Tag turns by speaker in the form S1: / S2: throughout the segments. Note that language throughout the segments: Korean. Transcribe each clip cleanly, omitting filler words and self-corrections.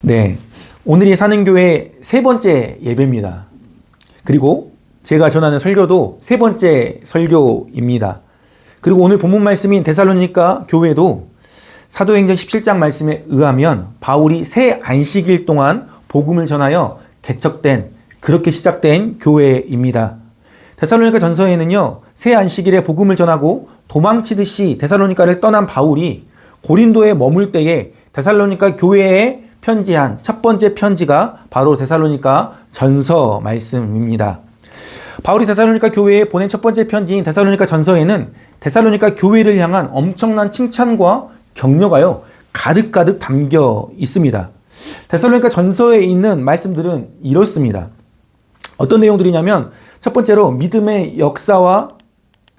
S1: 네, 오늘이 사는 교회 세 번째 예배입니다. 그리고 제가 전하는 설교도 세 번째 설교입니다. 그리고 오늘 본문 말씀인 데살로니가 교회도 사도행전 17장 말씀에 의하면 바울이 새 안식일 동안 복음을 전하여 개척된, 그렇게 시작된 교회입니다. 데살로니가 전서에는요, 새 안식일에 복음을 전하고 도망치듯이 데살로니가를 떠난 바울이 고린도에 머물 때에 데살로니가 교회에 편지한 첫 번째 편지가 바로 데살로니가 전서 말씀입니다. 바울이 데살로니가 교회에 보낸 첫 번째 편지인 데살로니가 전서에는 데살로니가 교회를 향한 엄청난 칭찬과 격려가요 가득가득 담겨 있습니다. 데살로니가 전서에 있는 말씀들은 이렇습니다. 어떤 내용들이냐면 첫 번째로 믿음의 역사와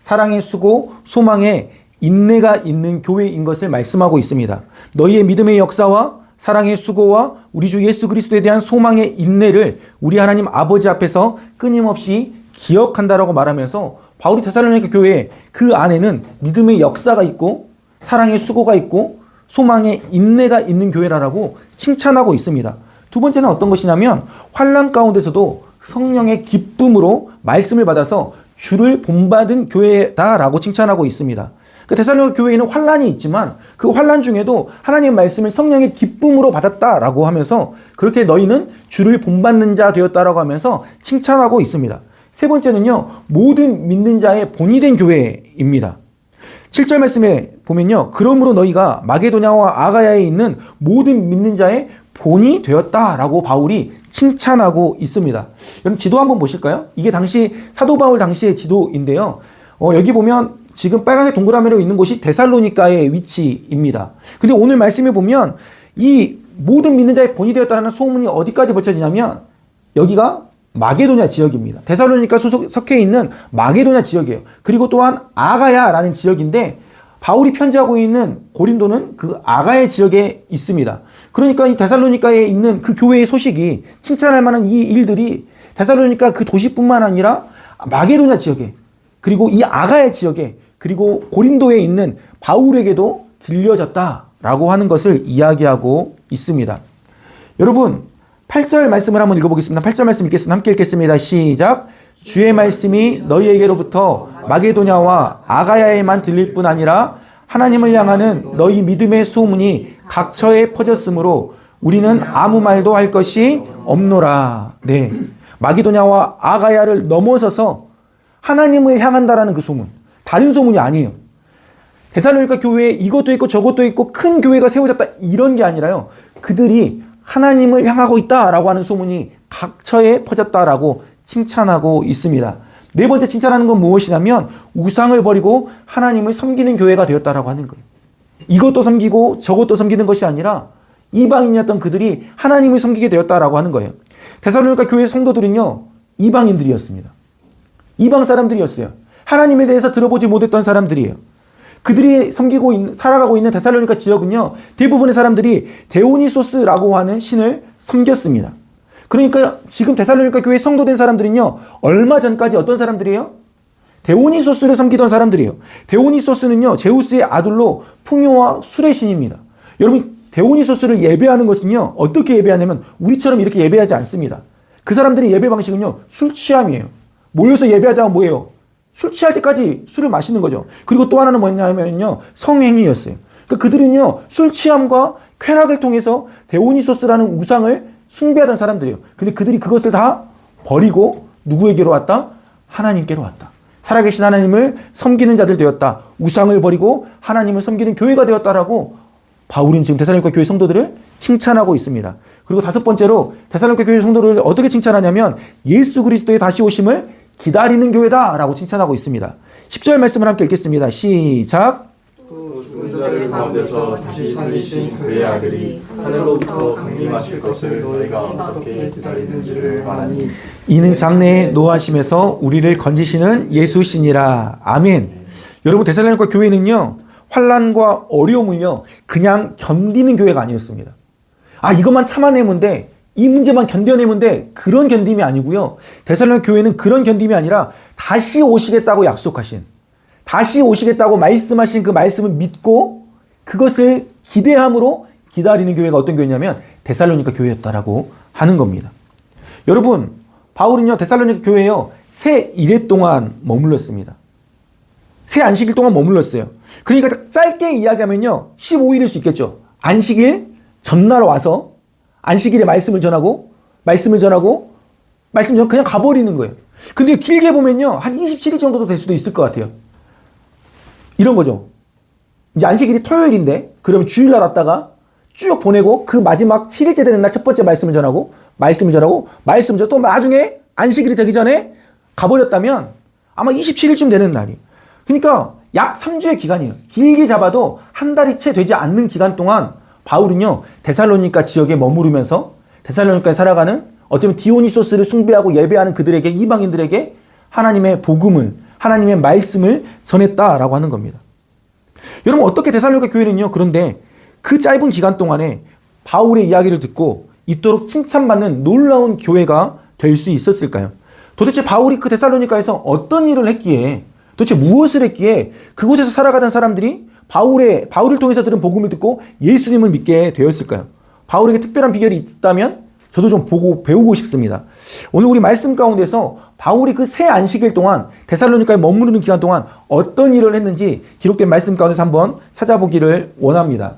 S1: 사랑의 수고, 소망의 인내가 있는 교회인 것을 말씀하고 있습니다. 너희의 믿음의 역사와 사랑의 수고와 우리 주 예수 그리스도에 대한 소망의 인내를 우리 하나님 아버지 앞에서 끊임없이 기억한다라고 말하면서 바울이 데살로니가 교회에 그 안에는 믿음의 역사가 있고 사랑의 수고가 있고 소망의 인내가 있는 교회라고 칭찬하고 있습니다. 두 번째는 어떤 것이냐면 환난 가운데서도 성령의 기쁨으로 말씀을 받아서 주를 본받은 교회다라고 칭찬하고 있습니다. 데살로니가 교회에는 환난이 있지만 그 환난 중에도 하나님의 말씀을 성령의 기쁨으로 받았다라고 하면서 그렇게 너희는 주를 본받는 자 되었다라고 하면서 칭찬하고 있습니다. 세 번째는요, 모든 믿는 자의 본이 된 교회입니다. 7절 말씀에 보면요, 그러므로 너희가 마게도냐와 아가야에 있는 모든 믿는 자의 본이 되었다라고 바울이 칭찬하고 있습니다. 여러분 지도 한번 보실까요? 이게 당시 사도 바울 당시의 지도인데요. 여기 보면 지금 빨간색 동그라미로 있는 곳이 데살로니가의 위치입니다. 근데 오늘 말씀에 보면 이 모든 믿는 자의 본이 되었다는 소문이 어디까지 벌쳐지냐면 여기가 마게도냐 지역입니다. 데살로니가 속해 있는 마게도냐 지역이에요. 그리고 또한 아가야라는 지역인데 바울이 편지하고 있는 고린도는 그 아가야 지역에 있습니다. 그러니까 이 데살로니가에 있는 그 교회의 소식이 칭찬할 만한 이 일들이 데살로니가 그 도시뿐만 아니라 마게도냐 지역에 그리고 이 아가야 지역에 그리고 고린도에 있는 바울에게도 들려졌다라고 하는 것을 이야기하고 있습니다. 여러분 8절 말씀을 한번 읽어보겠습니다. 8절 말씀 읽겠습니다. 함께 읽겠습니다. 시작. 주의 말씀이 너희에게로부터 마게도냐와 아가야에만 들릴 뿐 아니라 하나님을 향하는 너희 믿음의 소문이 각처에 퍼졌으므로 우리는 아무 말도 할 것이 없노라. 네, 마게도냐와 아가야를 넘어서서 하나님을 향한다라는 그 소문, 다른 소문이 아니에요. 데살로니가 교회에 이것도 있고 저것도 있고 큰 교회가 세워졌다 이런 게 아니라요, 그들이 하나님을 향하고 있다라고 하는 소문이 각처에 퍼졌다라고 칭찬하고 있습니다. 네 번째 칭찬하는 건 무엇이냐면 우상을 버리고 하나님을 섬기는 교회가 되었다라고 하는 거예요. 이것도 섬기고 저것도 섬기는 것이 아니라 이방인이었던 그들이 하나님을 섬기게 되었다라고 하는 거예요. 데살로니가 교회 성도들은요, 이방인들이었습니다. 이방 사람들이었어요. 하나님에 대해서 들어보지 못했던 사람들이에요. 그들이 살아가고 있는 데살로니가 지역은요, 대부분의 사람들이 데오니소스라고 하는 신을 섬겼습니다. 그러니까 지금 데살로니가 교회 성도된 사람들은요, 얼마 전까지 어떤 사람들이에요? 데오니소스를 섬기던 사람들이에요. 데오니소스는요, 제우스의 아들로 풍요와 술의 신입니다. 여러분, 데오니소스를 예배하는 것은요, 어떻게 예배하냐면 우리처럼 이렇게 예배하지 않습니다. 그 사람들의 예배 방식은요, 술 취함이에요. 모여서 예배하자면 뭐예요? 술 취할 때까지 술을 마시는 거죠. 그리고 또 하나는 뭐냐면요, 성행위였어요. 그러니까 그들은요, 술 취함과 쾌락을 통해서 데오니소스라는 우상을 숭배하던 사람들이에요. 근데 그들이 그것을 다 버리고 누구에게로 왔다? 하나님께로 왔다. 살아계신 하나님을 섬기는 자들 되었다. 우상을 버리고 하나님을 섬기는 교회가 되었다라고 바울은 지금 데살로니가 교회 성도들을 칭찬하고 있습니다. 그리고 다섯 번째로 데살로니가 교회 성도를 어떻게 칭찬하냐면 예수 그리스도의 다시 오심을 기다리는 교회다라고 칭찬하고 있습니다. 10절 말씀을 함께 읽겠습니다. 시작.
S2: 또 죽은 자들 가운데서 다시 살리신 그의 아들이 하늘로부터 강림하실 것을 너희가 어떻게 기다리는지를 말하니
S1: 이는 장래에 노하심에서 우리를 건지시는 예수시니라. 아멘. 여러분 데살로니가 교회는요, 환난과 어려움을요 그냥 견디는 교회가 아니었습니다. 이것만 참아내면 돼, 이 문제만 견뎌내면 돼, 그런 견딤이 아니고요. 데살로니가 교회는 그런 견딤이 아니라 다시 오시겠다고 약속하신, 다시 오시겠다고 말씀하신 그 말씀을 믿고 그것을 기대함으로 기다리는 교회가 어떤 교회냐면 데살로니가 교회였다라고 하는 겁니다. 여러분, 바울은요, 데살로니가 교회에요, 새 일회 동안 머물렀습니다. 새 안식일 동안 머물렀어요. 그러니까 짧게 이야기하면요, 15일일 수 있겠죠. 안식일 전날 와서 안식일에 말씀을 전하고 그냥 가버리는 거예요. 근데 길게 보면요, 한 27일 정도도 될 수도 있을 것 같아요. 이런 거죠. 이제 안식일이 토요일인데, 그러면 주일날 왔다가 쭉 보내고, 그 마지막 7일째 되는 날 첫 번째 말씀을 전하고, 또 나중에 안식일이 되기 전에 가버렸다면 아마 27일쯤 되는 날이에요. 그러니까 약 3주의 기간이에요. 길게 잡아도 한 달이 채 되지 않는 기간 동안 바울은요, 데살로니가 지역에 머무르면서 데살로니카에 살아가는, 어쩌면 디오니소스를 숭배하고 예배하는 그들에게, 이방인들에게 하나님의 복음을, 하나님의 말씀을 전했다라고 하는 겁니다. 여러분, 어떻게 데살로니가 교회는요, 그런데 그 짧은 기간 동안에 바울의 이야기를 듣고 이토록 칭찬받는 놀라운 교회가 될 수 있었을까요? 도대체 바울이 그 데살로니카에서 어떤 일을 했기에, 도대체 무엇을 했기에 그곳에서 살아가던 사람들이 바울을 통해서 들은 복음을 듣고 예수님을 믿게 되었을까요? 바울에게 특별한 비결이 있다면 저도 좀 보고 배우고 싶습니다. 오늘 우리 말씀 가운데서 바울이 그 새 안식일 동안 데살로니카에 머무르는 기간 동안 어떤 일을 했는지 기록된 말씀 가운데서 한번 찾아보기를 원합니다.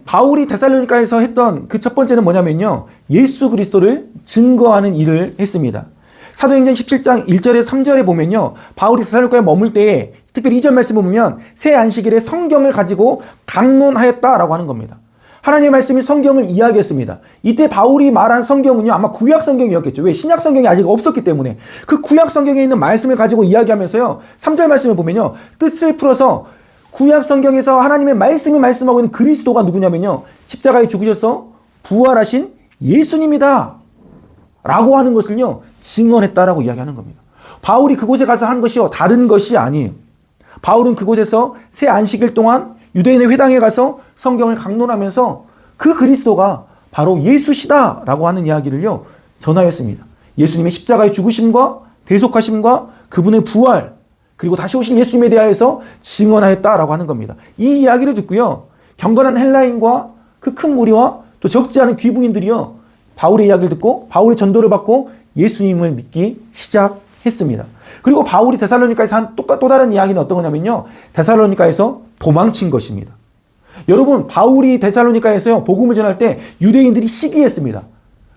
S1: 바울이 데살로니카에서 했던 그 첫 번째는 뭐냐면요, 예수 그리스도를 증거하는 일을 했습니다. 사도행전 17장 1절에 3절에 보면요, 바울이 데살로니카에 머물 때에 특별히 2절 말씀 보면 새 안식일에 성경을 가지고 강론하였다라고 하는 겁니다. 하나님의 말씀이 성경을 이야기했습니다. 이때 바울이 말한 성경은요, 아마 구약 성경이었겠죠. 왜? 신약 성경이 아직 없었기 때문에. 그 구약 성경에 있는 말씀을 가지고 이야기하면서요, 3절 말씀을 보면요, 뜻을 풀어서 구약 성경에서 하나님의 말씀이 말씀하고 있는 그리스도가 누구냐면요, 십자가에 죽으셔서 부활하신 예수님이다 라고 하는 것을요, 증언했다라고 이야기하는 겁니다. 바울이 그곳에 가서 한 것이요, 다른 것이 아니에요. 바울은 그곳에서 새 안식일 동안 유대인의 회당에 가서 성경을 강론하면서 그 그리스도가 바로 예수시다 라고 하는 이야기를요, 전하였습니다. 예수님의 십자가의 죽으심과 대속하심과 그분의 부활, 그리고 다시 오실 예수님에 대하여서 증언하였다라고 하는 겁니다. 이 이야기를 듣고요, 경건한 헬라인과 그 큰 무리와 또 적지 않은 귀부인들이요, 바울의 이야기를 듣고 바울의 전도를 받고 예수님을 믿기 시작했습니다. 그리고 바울이 데살로니카에서 한 또 다른 이야기는 어떤 거냐면요, 데살로니카에서 도망친 것입니다. 여러분, 바울이 데살로니카에서요, 복음을 전할 때 유대인들이 시기했습니다.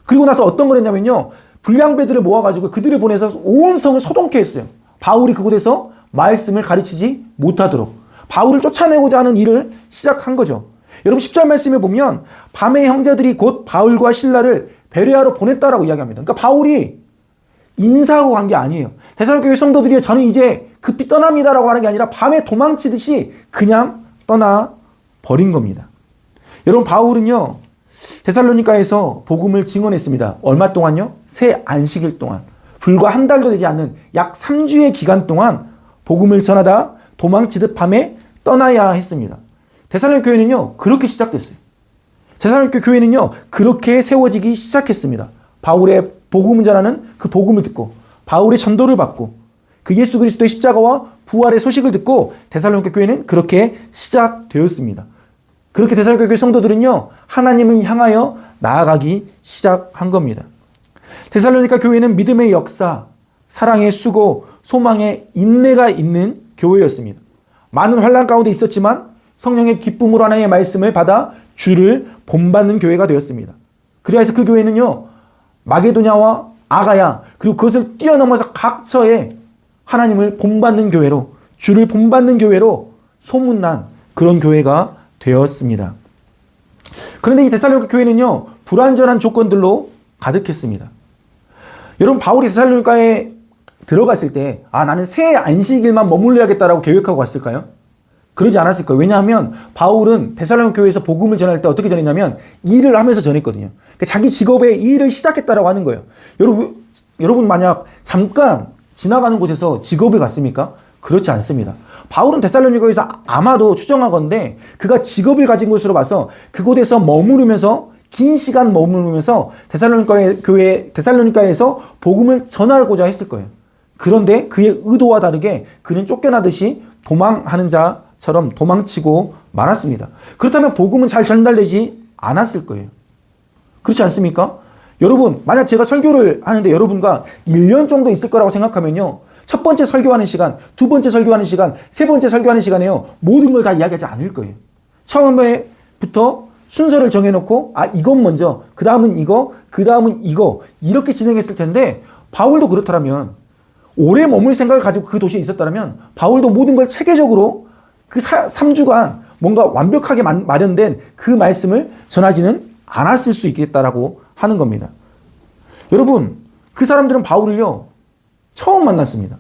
S1: 그리고 나서 어떤 걸 했냐면요, 불량배들을 모아가지고 그들을 보내서 온 성을 소동케 했어요. 바울이 그곳에서 말씀을 가르치지 못하도록 바울을 쫓아내고자 하는 일을 시작한 거죠. 여러분, 10절 말씀에 보면 밤에 형제들이 곧 바울과 신라를 베레아로 보냈다라고 이야기합니다. 그러니까 바울이 인사하고 간 게 아니에요. 데살로니가 교회 성도들이 저는 이제 급히 떠납니다라고 하는 게 아니라 밤에 도망치듯이 그냥 떠나버린 겁니다. 여러분, 바울은요, 데살로니카에서 복음을 증언했습니다. 얼마 동안요? 새 안식일 동안. 불과 한 달도 되지 않는 약 3주의 기간 동안 복음을 전하다 도망치듯 밤에 떠나야 했습니다. 데살로니가 교회는요, 그렇게 시작됐어요. 데살로니가 교회는요, 그렇게 세워지기 시작했습니다. 바울의 복음을 전하는 그 복음을 듣고, 바울의 전도를 받고, 그 예수 그리스도의 십자가와 부활의 소식을 듣고 데살로니가 교회는 그렇게 시작되었습니다. 그렇게 데살로니가 교회 성도들은요, 하나님을 향하여 나아가기 시작한 겁니다. 데살로니가 교회는 믿음의 역사, 사랑의 수고, 소망의 인내가 있는 교회였습니다. 많은 환난 가운데 있었지만 성령의 기쁨으로 하나님의 말씀을 받아 주를 본받는 교회가 되었습니다. 그래서 그 교회는요, 마게도냐와 아가야, 그리고 그것을 뛰어넘어서 각처에 하나님을 본받는 교회로, 주를 본받는 교회로 소문난 그런 교회가 되었습니다. 그런데 이 데살로니가 교회는요, 불완전한 조건들로 가득했습니다. 여러분, 바울이 데살로니가에 들어갔을 때, 나는 새 안식일만 머물러야겠다라고 계획하고 갔을까요? 그러지 않았을 거예요. 왜냐하면 바울은 데살로니가 교회에서 복음을 전할 때 어떻게 전했냐면 일을 하면서 전했거든요. 그러니까 자기 직업의 일을 시작했다라고 하는 거예요. 여러분 만약 잠깐 지나가는 곳에서 직업을 갔습니까? 그렇지 않습니다. 바울은 데살로니가에서 아마도 추정하건대 그가 직업을 가진 곳으로 봐서 그곳에서 머무르면서 긴 시간 머무르면서 데살로니가에서 복음을 전하고자 했을 거예요. 그런데 그의 의도와 다르게 그는 쫓겨나듯이 도망하는 자처럼 도망치고 말았습니다. 그렇다면 복음은 잘 전달되지 않았을 거예요. 그렇지 않습니까? 여러분, 만약 제가 설교를 하는데 여러분과 1년 정도 있을 거라고 생각하면요. 첫 번째 설교하는 시간, 두 번째 설교하는 시간, 세 번째 설교하는 시간에요. 모든 걸 다 이야기하지 않을 거예요. 처음에부터 순서를 정해놓고 이건 먼저, 그 다음은 이거, 그 다음은 이거 이렇게 진행했을 텐데 바울도 그렇다면 오래 머물 생각을 가지고 그 도시에 있었다면 바울도 모든 걸 체계적으로 그 3주간 뭔가 완벽하게 마련된 그 말씀을 전하지는 않았을 수 있겠다라고 하는 겁니다. 여러분, 그 사람들은 바울을요 처음 만났습니다.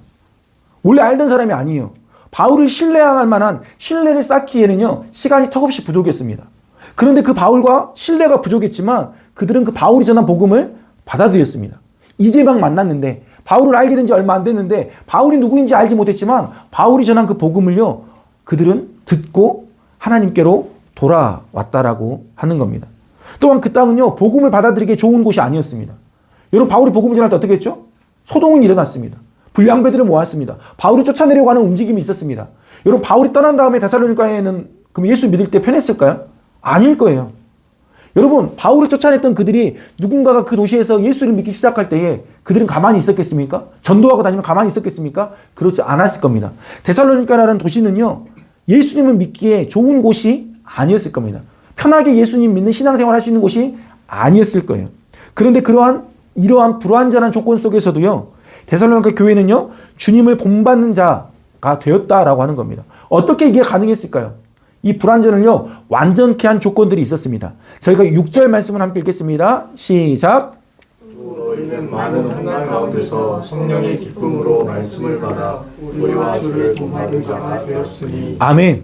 S1: 원래 알던 사람이 아니에요. 바울을 신뢰할 만한 신뢰를 쌓기에는요 시간이 턱없이 부족했습니다. 그런데 그 바울과 신뢰가 부족했지만 그들은 그 바울이 전한 복음을 받아들였습니다. 이제 막 만났는데 바울을 알게 된 지 얼마 안 됐는데 바울이 누구인지 알지 못했지만 바울이 전한 그 복음을요 그들은 듣고 하나님께로 돌아왔다라고 하는 겁니다. 또한 그 땅은요 복음을 받아들이기에 좋은 곳이 아니었습니다. 여러분, 바울이 복음을 전할 때 어떻게 했죠? 소동은 일어났습니다. 불량배들을 모았습니다. 바울을 쫓아내려고 하는 움직임이 있었습니다. 여러분, 바울이 떠난 다음에 데살로니가에는 그럼 예수 믿을 때 편했을까요? 아닐 거예요. 여러분, 바울을 쫓아냈던 그들이 누군가가 그 도시에서 예수를 믿기 시작할 때에 그들은 가만히 있었겠습니까? 전도하고 다니면 가만히 있었겠습니까? 그렇지 않았을 겁니다. 데살로니가라는 도시는요 예수님을 믿기에 좋은 곳이 아니었을 겁니다. 편하게 예수님 믿는 신앙생활 할 수 있는 곳이 아니었을 거예요. 그런데 이러한 불완전한 조건 속에서도요 데살로니가 교회는요 주님을 본받는 자가 되었다라고 하는 겁니다. 어떻게 이게 가능했을까요? 이 불완전을요 완전케 한 조건들이 있었습니다. 저희가 6절 말씀을 함께 읽겠습니다. 시작.
S2: 너희는 많은 환난 가운데서 성령의 기쁨으로 말씀을 받아 우리와 주를 본받은 자가 되었으니.
S1: 아멘.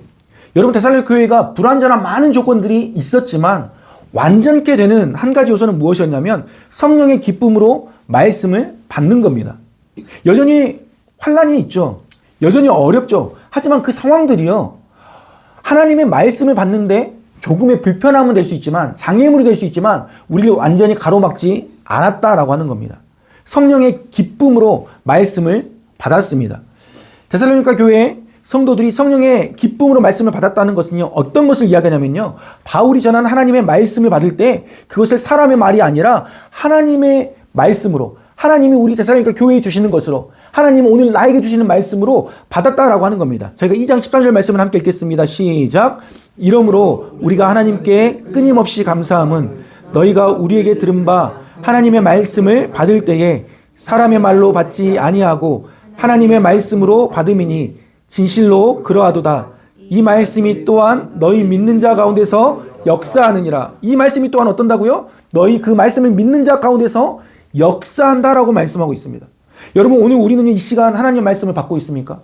S1: 여러분, 데살로니가 교회가 불완전한 많은 조건들이 있었지만 완전케 되는 한 가지 요소는 무엇이었냐면 성령의 기쁨으로 말씀을 받는 겁니다. 여전히 환난이 있죠. 여전히 어렵죠. 하지만 그 상황들이요 하나님의 말씀을 받는데 조금의 불편함은 될 수 있지만 장애물이 될 수 있지만 우리를 완전히 가로막지 않았다라고 하는 겁니다. 성령의 기쁨으로 말씀을 받았습니다. 데살로니가 교회의 성도들이 성령의 기쁨으로 말씀을 받았다는 것은요 어떤 것을 이야기하냐면요 바울이 전한 하나님의 말씀을 받을 때 그것을 사람의 말이 아니라 하나님의 말씀으로, 하나님이 우리 데살로니가 교회에 주시는 것으로, 하나님은 오늘 나에게 주시는 말씀으로 받았다라고 하는 겁니다. 저희가 2장 13절 말씀을 함께 읽겠습니다. 시작. 이러므로 우리가 하나님께 끊임없이 감사함은 너희가 우리에게 들은 바 하나님의 말씀을 받을 때에 사람의 말로 받지 아니하고 하나님의 말씀으로 받음이니 진실로 그러하도다. 이 말씀이 또한 너희 믿는 자 가운데서 역사하느니라. 이 말씀이 또한 어떤다고요? 너희 그 말씀을 믿는 자 가운데서 역사한다라고 말씀하고 있습니다. 여러분, 오늘 우리는 이 시간 하나님의 말씀을 받고 있습니까?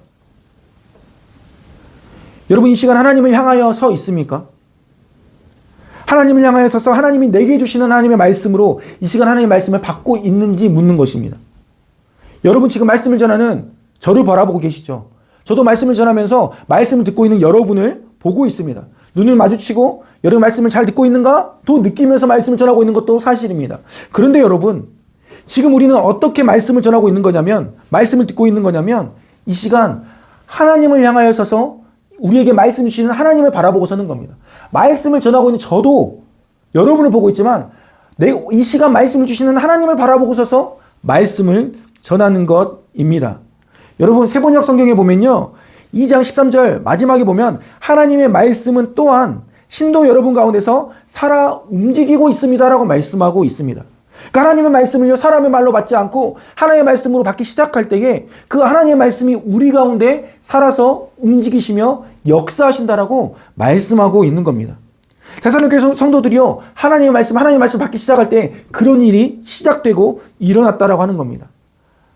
S1: 여러분, 이 시간 하나님을 향하여 서 있습니까? 하나님을 향하여 서서 하나님이 내게 주시는 하나님의 말씀으로 이 시간 하나님의 말씀을 받고 있는지 묻는 것입니다. 여러분, 지금 말씀을 전하는 저를 바라보고 계시죠? 저도 말씀을 전하면서 말씀을 듣고 있는 여러분을 보고 있습니다. 눈을 마주치고 여러분 말씀을 잘 듣고 있는가? 또 느끼면서 말씀을 전하고 있는 것도 사실입니다. 그런데 여러분, 지금 우리는 어떻게 말씀을 전하고 있는 거냐면, 말씀을 듣고 있는 거냐면 이 시간 하나님을 향하여 서서 우리에게 말씀 주시는 하나님을 바라보고 서는 겁니다. 말씀을 전하고 있는 저도 여러분을 보고 있지만 이 시간 말씀을 주시는 하나님을 바라보고 서서 말씀을 전하는 것입니다. 여러분, 세번역 성경에 보면요 2장 13절 마지막에 보면 하나님의 말씀은 또한 신도 여러분 가운데서 살아 움직이고 있습니다라고 말씀하고 있습니다. 그러니까 하나님의 말씀을요 사람의 말로 받지 않고 하나님의 말씀으로 받기 시작할 때에 그 하나님의 말씀이 우리 가운데 살아서 움직이시며 역사하신다라고 말씀하고 있는 겁니다. 데살로니가 성도들이요 하나님의 말씀 받기 시작할 때 그런 일이 시작되고 일어났다라고 하는 겁니다.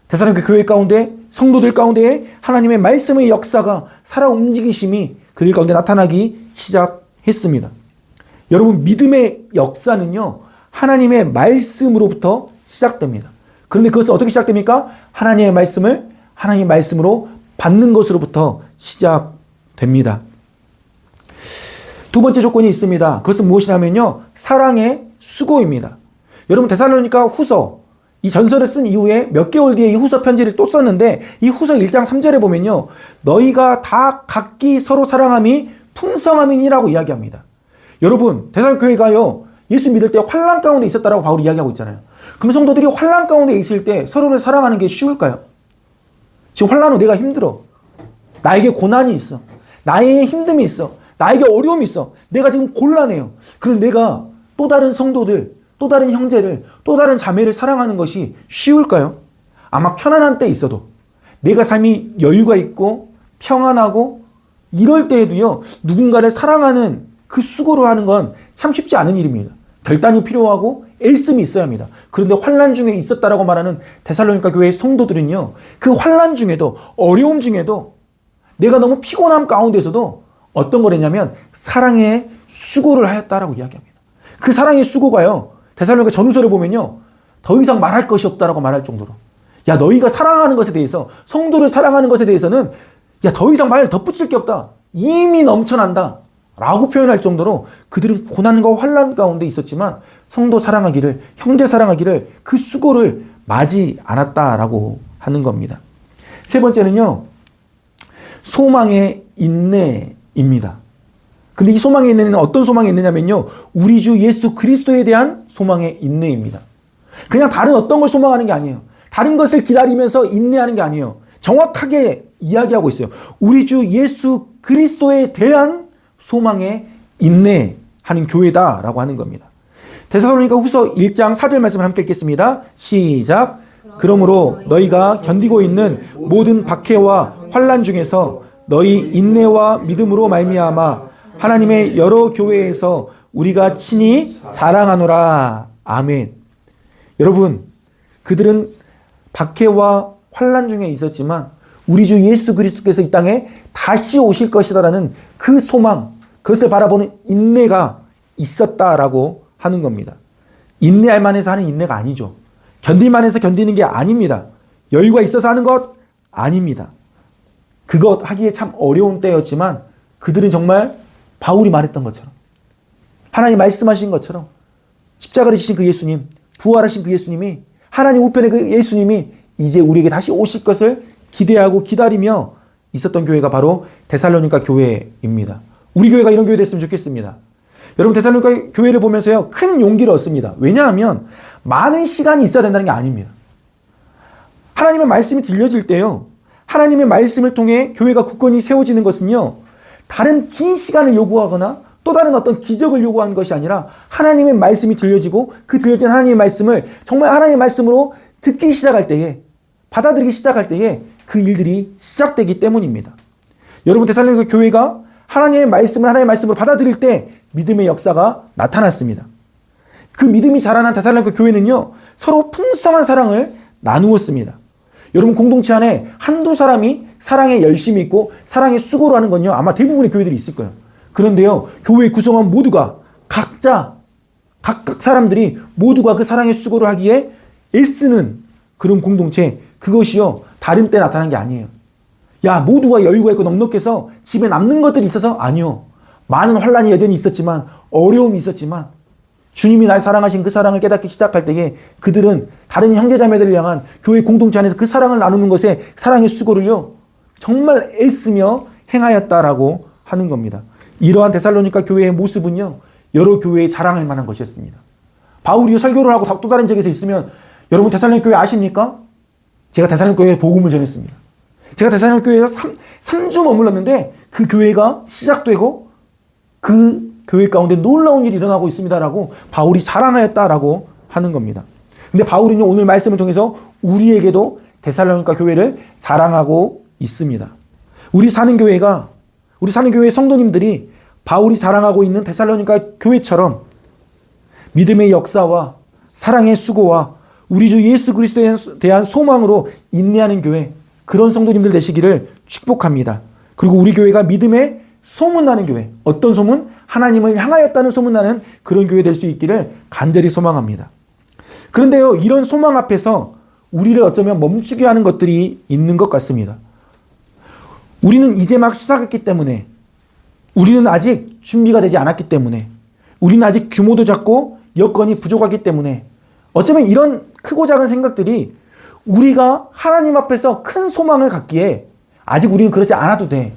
S1: 데살로니가 교회 가운데 성도들 가운데에 하나님의 말씀의 역사가 살아 움직이심이 그들 가운데 나타나기 시작했습니다. 여러분, 믿음의 역사는요 하나님의 말씀으로부터 시작됩니다. 그런데 그것은 어떻게 시작됩니까? 하나님의 말씀으로 받는 것으로부터 시작됩니다. 두 번째 조건이 있습니다. 그것은 무엇이냐면요 사랑의 수고입니다. 여러분, 데살로니가 후서 이 전설을 쓴 이후에 몇 개월 뒤에 이 후서 편지를 또 썼는데 이 후서 1장 3절에 보면요 너희가 다 각기 서로 사랑함이 풍성함이니라고 이야기합니다. 여러분, 데살로니가 교회가요, 예수 믿을 때 환난 가운데 있었다라고 바울이 이야기하고 있잖아요. 그럼 성도들이 환난 가운데 있을 때 서로를 사랑하는 게 쉬울까요? 지금 환난 후 내가 힘들어. 나에게 고난이 있어. 나에게 힘듦이 있어. 나에게 어려움이 있어. 내가 지금 곤란해요. 그럼 내가 또 다른 성도들, 또 다른 형제를, 또 다른 자매를 사랑하는 것이 쉬울까요? 아마 편안한 때 있어도, 내가 삶이 여유가 있고 평안하고 이럴 때에도요, 누군가를 사랑하는 그 수고로 하는 건 참 쉽지 않은 일입니다. 결단이 필요하고 애씀이 있어야 합니다. 그런데 환난 중에 있었다라고 말하는 데살로니가 교회의 성도들은요, 그 환난 중에도, 어려움 중에도, 내가 너무 피곤함 가운데서도 어떤 걸 했냐면 사랑의 수고를 하였다라고 이야기합니다. 그 사랑의 수고가요, 데살로니가 전후서를 보면요, 더 이상 말할 것이 없다라고 말할 정도로, 야, 너희가 사랑하는 것에 대해서, 성도를 사랑하는 것에 대해서는 야, 더 이상 말 덧붙일 게 없다, 이미 넘쳐난다 라고 표현할 정도로 그들은 고난과 환난 가운데 있었지만 성도 사랑하기를, 형제 사랑하기를, 그 수고를 마지 않았다라고 하는 겁니다. 세 번째는요, 소망의 인내입니다. 근데 이 소망의 인내는 어떤 소망이 있느냐면요, 우리 주 예수 그리스도에 대한 소망의 인내입니다. 그냥 다른 어떤 걸 소망하는 게 아니에요. 다른 것을 기다리면서 인내하는 게 아니에요. 정확하게 이야기하고 있어요. 우리 주 예수 그리스도에 대한 소망에 인내하는 교회다라고 하는 겁니다. 데살로니가 후서 1장 4절 말씀을 함께 읽겠습니다. 시작. 그러므로 너희가 견디고 있는 모든 박해와 환난 중에서 너희 인내와 믿음으로 말미암아 하나님의 여러 교회에서 우리가 친히 자랑하노라. 아멘. 여러분, 그들은 박해와 환난 중에 있었지만 우리 주 예수 그리스도께서 이 땅에 다시 오실 것이다라는 그 소망, 그것을 바라보는 인내가 있었다라고 하는 겁니다. 인내할 만해서 하는 인내가 아니죠. 견딜 만해서 견디는 게 아닙니다. 여유가 있어서 하는 것 아닙니다. 그것 하기에 참 어려운 때였지만 그들은 정말 바울이 말했던 것처럼, 하나님 말씀하신 것처럼, 십자가를 지신 그 예수님, 부활하신 그 예수님이, 하나님 우편의 그 예수님이 이제 우리에게 다시 오실 것을 기대하고 기다리며 있었던 교회가 바로 데살로니가 교회입니다. 우리 교회가 이런 교회 됐으면 좋겠습니다. 여러분, 데살로니가 교회를 보면서요, 큰 용기를 얻습니다. 왜냐하면 많은 시간이 있어야 된다는 게 아닙니다. 하나님의 말씀이 들려질 때요, 하나님의 말씀을 통해 교회가 굳건히 세워지는 것은요, 다른 긴 시간을 요구하거나 또 다른 어떤 기적을 요구하는 것이 아니라 하나님의 말씀이 들려지고 그 들려진 하나님의 말씀을 정말 하나님의 말씀으로 듣기 시작할 때에, 받아들이기 시작할 때에 그 일들이 시작되기 때문입니다. 여러분, 데살로니가 교회가 하나님의 말씀으로 받아들일 때 믿음의 역사가 나타났습니다. 그 믿음이 자라난 데살로니가 교회는요, 서로 풍성한 사랑을 나누었습니다. 여러분, 공동체 안에 한두 사람이 사랑에 열심히 있고 사랑에 수고를 하는 건요, 아마 대부분의 교회들이 있을 거예요. 그런데요, 교회 구성원 모두가 각각 사람들이 모두가 그 사랑의 수고를 하기에 애쓰는 그런 공동체, 그것이요, 다른 때 나타난 게 아니에요. 야, 모두가 여유가 있고 넉넉해서 집에 남는 것들이 있어서, 아니요. 많은 환난이 여전히 있었지만, 어려움이 있었지만, 주님이 날 사랑하신 그 사랑을 깨닫기 시작할 때에 그들은 다른 형제자매들을 향한 교회 공동체 안에서 그 사랑을 나누는 것에 사랑의 수고를요, 정말 애쓰며 행하였다라고 하는 겁니다. 이러한 데살로니가 교회의 모습은요, 여러 교회에 자랑할 만한 것이었습니다. 바울이 설교를 하고 또 다른 지역에서 있으면, 여러분 데살로니가 교회 아십니까? 제가 데살로니가 교회에 복음을 전했습니다. 제가 데살로니가 교회에서 3주 머물렀는데 그 교회가 시작되고 그 교회 가운데 놀라운 일이 일어나고 있습니다라고 바울이 자랑하였다라고 하는 겁니다. 근데 바울은요, 오늘 말씀을 통해서 우리에게도 데살로니가 교회를 자랑하고 있습니다. 우리 사는 교회의 성도님들이 바울이 자랑하고 있는 데살로니가 교회처럼 믿음의 역사와 사랑의 수고와 우리 주 예수 그리스도에 대한 소망으로 인내하는 교회, 그런 성도님들 되시기를 축복합니다. 그리고 우리 교회가 믿음의 소문나는 교회, 어떤 소문? 하나님을 향하였다는 소문나는 그런 교회 될 수 있기를 간절히 소망합니다. 그런데요, 이런 소망 앞에서 우리를 어쩌면 멈추게 하는 것들이 있는 것 같습니다. 우리는 이제 막 시작했기 때문에, 우리는 아직 준비가 되지 않았기 때문에, 우리는 아직 규모도 작고 여건이 부족하기 때문에, 어쩌면 이런 크고 작은 생각들이 우리가 하나님 앞에서 큰 소망을 갖기에 아직 우리는 그러지 않아도 돼.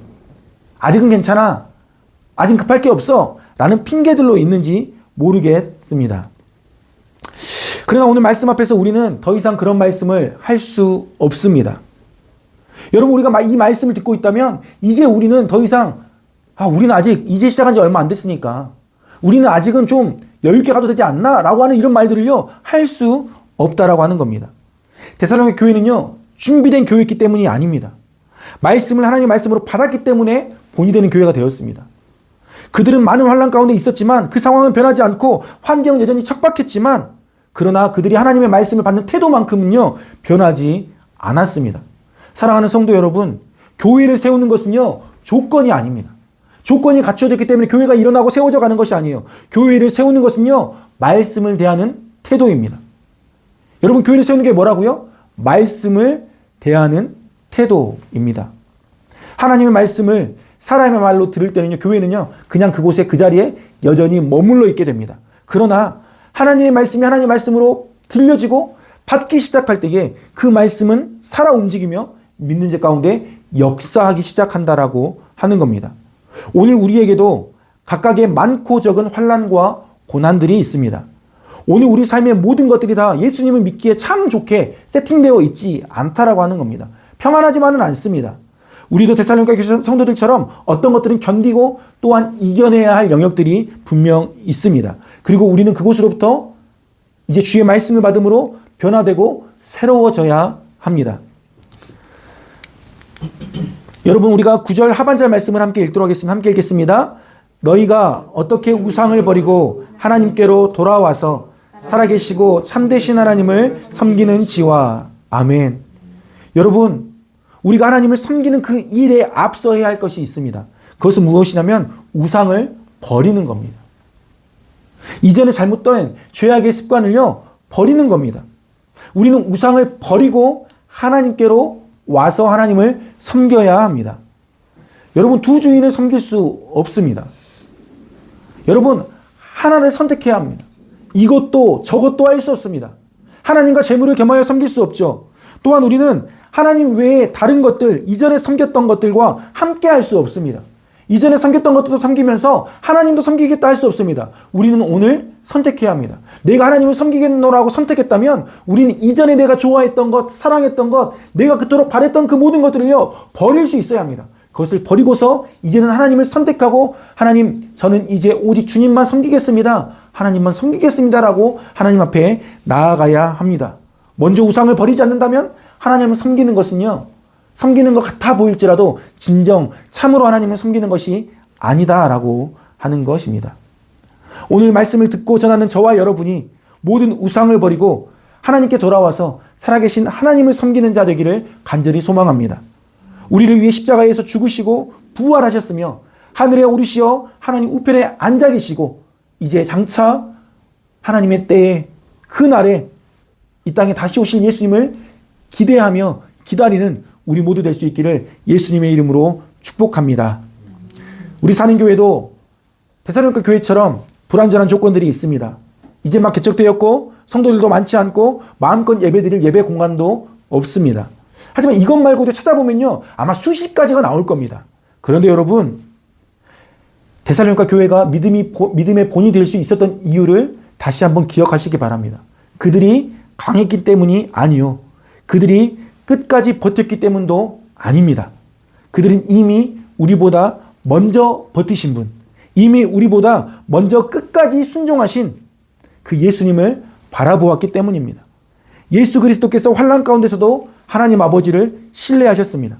S1: 아직은 괜찮아. 아직 급할 게 없어. 라는 핑계들로 있는지 모르겠습니다. 그러나 오늘 말씀 앞에서 우리는 더 이상 그런 말씀을 할 수 없습니다. 여러분, 우리가 이 말씀을 듣고 있다면 이제 우리는 더 이상 우리는 아직 이제 시작한 지 얼마 안 됐으니까 우리는 아직은 좀 여유 있게 가도 되지 않나? 라고 하는 이런 말들을요 할 수 없다라고 하는 겁니다. 데살로니가 교회는요 준비된 교회였기 때문이 아닙니다. 말씀을 하나님의 말씀으로 받았기 때문에 본이 되는 교회가 되었습니다. 그들은 많은 환난 가운데 있었지만 그 상황은 변하지 않고 환경은 여전히 척박했지만 그러나 그들이 하나님의 말씀을 받는 태도만큼은요 변하지 않았습니다. 사랑하는 성도 여러분, 교회를 세우는 것은요 조건이 아닙니다. 조건이 갖춰졌기 때문에 교회가 일어나고 세워져 가는 것이 아니에요. 교회를 세우는 것은요 말씀을 대하는 태도입니다. 여러분, 교회를 세우는 게 뭐라고요? 말씀을 대하는 태도입니다. 하나님의 말씀을 사람의 말로 들을 때는요 교회는요 그냥 그곳에 그 자리에 여전히 머물러 있게 됩니다. 그러나 하나님의 말씀이 하나님의 말씀으로 들려지고 받기 시작할 때에 그 말씀은 살아 움직이며 믿는 자 가운데 역사하기 시작한다라고 하는 겁니다. 오늘 우리에게도 각각의 많고 적은 환난과 고난들이 있습니다. 오늘 우리 삶의 모든 것들이 다 예수님을 믿기에 참 좋게 세팅되어 있지 않다라고 하는 겁니다. 평안하지만은 않습니다. 우리도 데살로니가 성도들처럼 어떤 것들은 견디고 또한 이겨내야 할 영역들이 분명 있습니다. 그리고 우리는 그곳으로부터 이제 주의 말씀을 받음으로 변화되고 새로워져야 합니다. 여러분, 우리가 9절 하반절 말씀을 함께 읽도록 하겠습니다. 함께 읽겠습니다. 너희가 어떻게 우상을 버리고 하나님께로 돌아와서 살아계시고 참되신 하나님을 섬기는 지와 아멘. 여러분, 우리가 하나님을 섬기는 그 일에 앞서야 할 것이 있습니다. 그것은 무엇이냐면 우상을 버리는 겁니다. 이전에 잘못된 죄악의 습관을요 버리는 겁니다. 우리는 우상을 버리고 하나님께로 와서 하나님을 섬겨야 합니다. 여러분, 두 주인을 섬길 수 없습니다. 여러분, 하나를 선택해야 합니다. 이것도 저것도 할 수 없습니다. 하나님과 재물을 겸하여 섬길 수 없죠. 또한 우리는 하나님 외에 다른 것들, 이전에 섬겼던 것들과 함께 할 수 없습니다. 이전에 섬겼던 것도 섬기면서 하나님도 섬기겠다 할 수 없습니다. 우리는 오늘 선택해야 합니다. 내가 하나님을 섬기겠노라고 선택했다면 우리는 이전에 내가 좋아했던 것, 사랑했던 것, 내가 그토록 바랬던 그 모든 것들을요 버릴 수 있어야 합니다. 그것을 버리고서 이제는 하나님을 선택하고 하나님, 저는 이제 오직 주님만 섬기겠습니다. 하나님만 섬기겠습니다라고 하나님 앞에 나아가야 합니다. 먼저 우상을 버리지 않는다면 하나님을 섬기는 것은요 섬기는 것 같아 보일지라도 진정 참으로 하나님을 섬기는 것이 아니다라고 하는 것입니다. 오늘 말씀을 듣고 전하는 저와 여러분이 모든 우상을 버리고 하나님께 돌아와서 살아계신 하나님을 섬기는 자 되기를 간절히 소망합니다. 우리를 위해 십자가에서 죽으시고 부활하셨으며 하늘에 오르시어 하나님 우편에 앉아 계시고 이제 장차 하나님의 때에 그 날에 이 땅에 다시 오실 예수님을 기대하며 기다리는 우리 모두 될 수 있기를 예수님의 이름으로 축복합니다. 우리 사는 교회도 데살로니가 교회처럼 불완전한 조건들이 있습니다. 이제 막 개척되었고 성도들도 많지 않고 마음껏 예배드릴 예배 공간도 없습니다. 하지만 이것 말고도 찾아보면요 아마 수십 가지가 나올 겁니다. 그런데 여러분, 데살로니가 교회가 믿음의 본이 될 수 있었던 이유를 다시 한번 기억하시기 바랍니다. 그들이 강했기 때문이 아니요, 그들이 끝까지 버텼기 때문도 아닙니다. 그들은 이미 우리보다 먼저 버티신 분, 이미 우리보다 먼저 끝까지 순종하신 그 예수님을 바라보았기 때문입니다. 예수 그리스도께서 환난 가운데서도 하나님 아버지를 신뢰하셨습니다.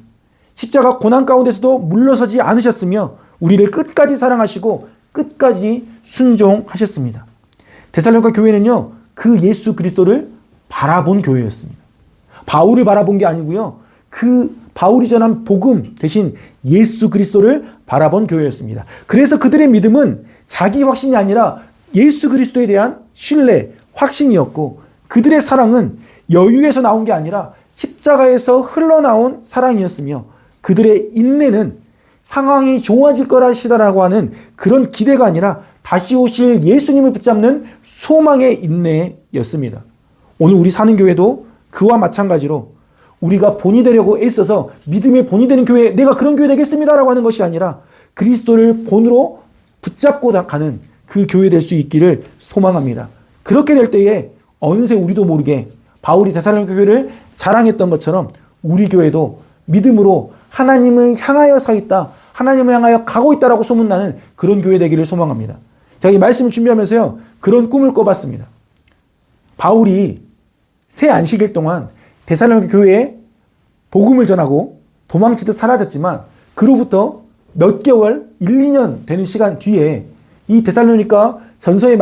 S1: 십자가 고난 가운데서도 물러서지 않으셨으며 우리를 끝까지 사랑하시고 끝까지 순종하셨습니다. 데살로니가 교회는요 그 예수 그리스도를 바라본 교회였습니다. 바울을 바라본 게 아니고요, 그 바울이 전한 복음 대신 예수 그리스도를 바라본 교회였습니다. 그래서 그들의 믿음은 자기 확신이 아니라 예수 그리스도에 대한 신뢰, 확신이었고, 그들의 사랑은 여유에서 나온 게 아니라 십자가에서 흘러나온 사랑이었으며, 그들의 인내는 상황이 좋아질 거라시다라고 하는 그런 기대가 아니라 다시 오실 예수님을 붙잡는 소망의 인내였습니다. 오늘 우리 사는 교회도 그와 마찬가지로 우리가 본이 되려고 애써서 믿음의 본이 되는 교회, 내가 그런 교회 되겠습니다라고 하는 것이 아니라 그리스도를 본으로 붙잡고 가는 그 교회 될 수 있기를 소망합니다. 그렇게 될 때에 어느새 우리도 모르게 바울이 데살로니가 교회를 자랑했던 것처럼 우리 교회도 믿음으로 하나님을 향하여 서 있다, 하나님을 향하여 가고 있다라고 소문나는 그런 교회 되기를 소망합니다. 제가 이 말씀을 준비하면서요, 그런 꿈을 꿔봤습니다. 바울이 새 안식일 동안 데살로니가 교회에 복음을 전하고 도망치듯 사라졌지만 그로부터 몇 개월, 1, 2년 되는 시간 뒤에 이 데살로니가 전서의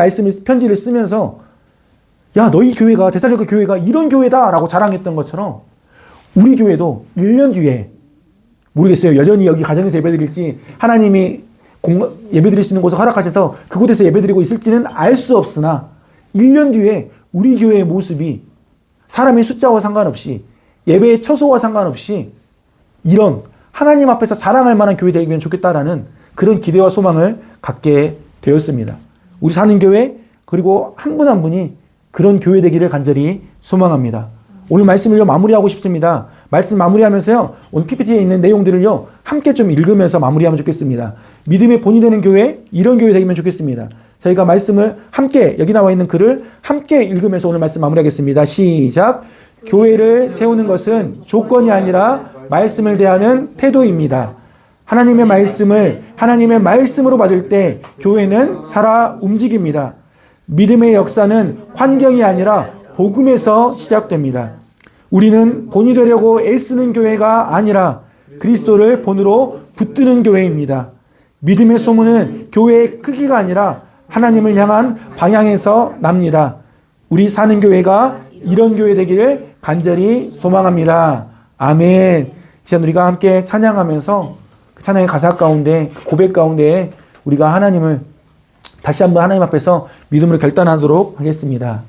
S1: 편지를 쓰면서 야, 너희 교회가, 데살로니가 교회가 이런 교회다라고 자랑했던 것처럼 우리 교회도 1년 뒤에 모르겠어요. 여전히 여기 가정에서 예배드릴지 하나님이 예배드릴 수 있는 곳을 허락하셔서 그곳에서 예배드리고 있을지는 알 수 없으나 1년 뒤에 우리 교회의 모습이 사람의 숫자와 상관없이 예배의 처소와 상관없이 이런 하나님 앞에서 자랑할 만한 교회 되면 좋겠다라는 그런 기대와 소망을 갖게 되었습니다. 우리 사는 교회 그리고 한 분 한 분이 그런 교회 되기를 간절히 소망합니다. 오늘 말씀을요 마무리하고 싶습니다. 말씀 마무리하면서요 오늘 PPT에 있는 내용들을요 함께 좀 읽으면서 마무리하면 좋겠습니다. 믿음의 본이 되는 교회, 이런 교회 되면 좋겠습니다. 저희가 말씀을 함께, 여기 나와 있는 글을 함께 읽으면서 오늘 말씀 마무리하겠습니다. 시작. 교회를 세우는 것은 조건이 아니라 말씀을 대하는 태도입니다. 하나님의 말씀을 하나님의 말씀으로 받을 때 교회는 살아 움직입니다. 믿음의 역사는 환경이 아니라 복음에서 시작됩니다. 우리는 본이 되려고 애쓰는 교회가 아니라 그리스도를 본으로 붙드는 교회입니다. 믿음의 소문은 교회의 크기가 아니라 하나님을 향한 방향에서 납니다. 우리 사는 교회가 이런 교회 되기를 간절히 소망합니다. 아멘. 이제 우리가 함께 찬양하면서 그 찬양의 가사 가운데, 고백 가운데 우리가 하나님을 다시 한번 하나님 앞에서 믿음으로 결단하도록 하겠습니다.